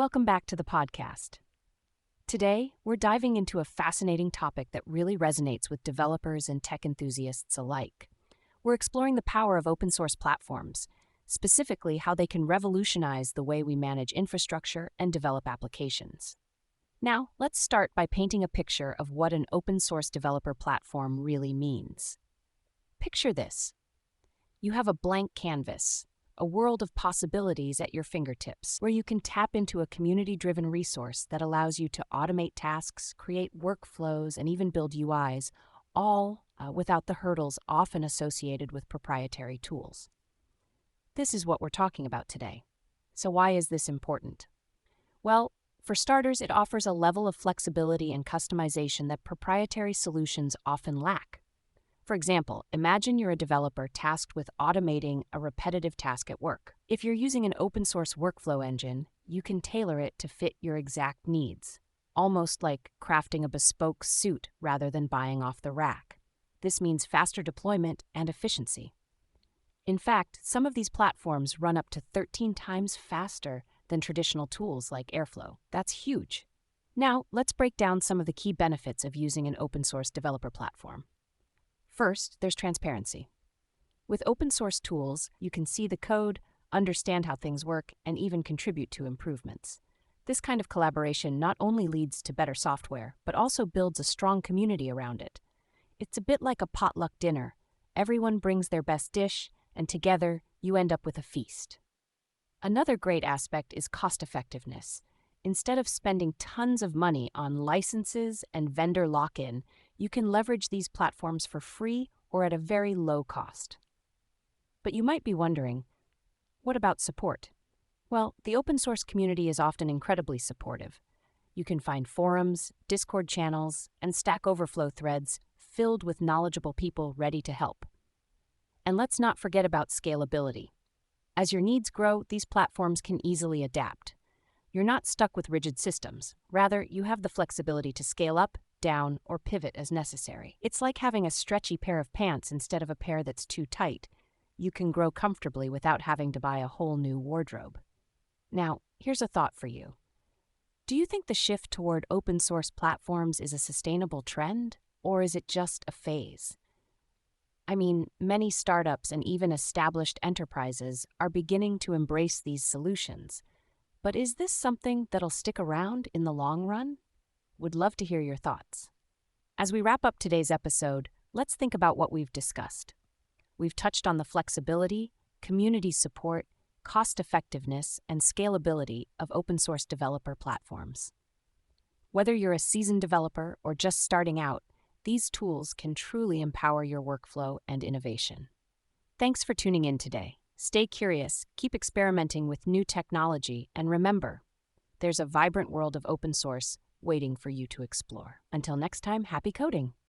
Welcome back to the podcast. Today, we're diving into a fascinating topic that really resonates with developers and tech enthusiasts alike. We're exploring the power of open source platforms, specifically how they can revolutionize the way we manage infrastructure and develop applications. Now, let's start by painting a picture of what an open source developer platform really means. Picture this. You have a blank canvas, a world of possibilities at your fingertips, where you can tap into a community-driven resource that allows you to automate tasks, create workflows, and even build UIs, all without the hurdles often associated with proprietary tools. This is what we're talking about today. So why is this important? Well, for starters, it offers a level of flexibility and customization that proprietary solutions often lack. For example, imagine you're a developer tasked with automating a repetitive task at work. If you're using an open source workflow engine, you can tailor it to fit your exact needs, almost like crafting a bespoke suit rather than buying off the rack. This means faster deployment and efficiency. In fact, some of these platforms run up to 13 times faster than traditional tools like Airflow. That's huge. Now, let's break down some of the key benefits of using an open source developer platform. First, there's transparency. With open source tools, you can see the code, understand how things work, and even contribute to improvements. This kind of collaboration not only leads to better software, but also builds a strong community around it. It's a bit like a potluck dinner. Everyone brings their best dish, and together, you end up with a feast. Another great aspect is cost effectiveness. Instead of spending tons of money on licenses and vendor lock-in, you can leverage these platforms for free or at a very low cost. But you might be wondering, what about support? Well, the open source community is often incredibly supportive. You can find forums, Discord channels, and Stack Overflow threads filled with knowledgeable people ready to help. And let's not forget about scalability. As your needs grow, these platforms can easily adapt. You're not stuck with rigid systems. Rather, you have the flexibility to scale up, down, or pivot as necessary. It's like having a stretchy pair of pants instead of a pair that's too tight. You can grow comfortably without having to buy a whole new wardrobe. Now, here's a thought for you. Do you think the shift toward open source platforms is a sustainable trend, or is it just a phase? I mean, many startups and even established enterprises are beginning to embrace these solutions. But is this something that'll stick around in the long run? Would love to hear your thoughts. As we wrap up today's episode, let's think about what we've discussed. We've touched on the flexibility, community support, cost-effectiveness, and scalability of open-source developer platforms. Whether you're a seasoned developer or just starting out, these tools can truly empower your workflow and innovation. Thanks for tuning in today. Stay curious, keep experimenting with new technology, and remember, there's a vibrant world of open source waiting for you to explore. Until next time, happy coding!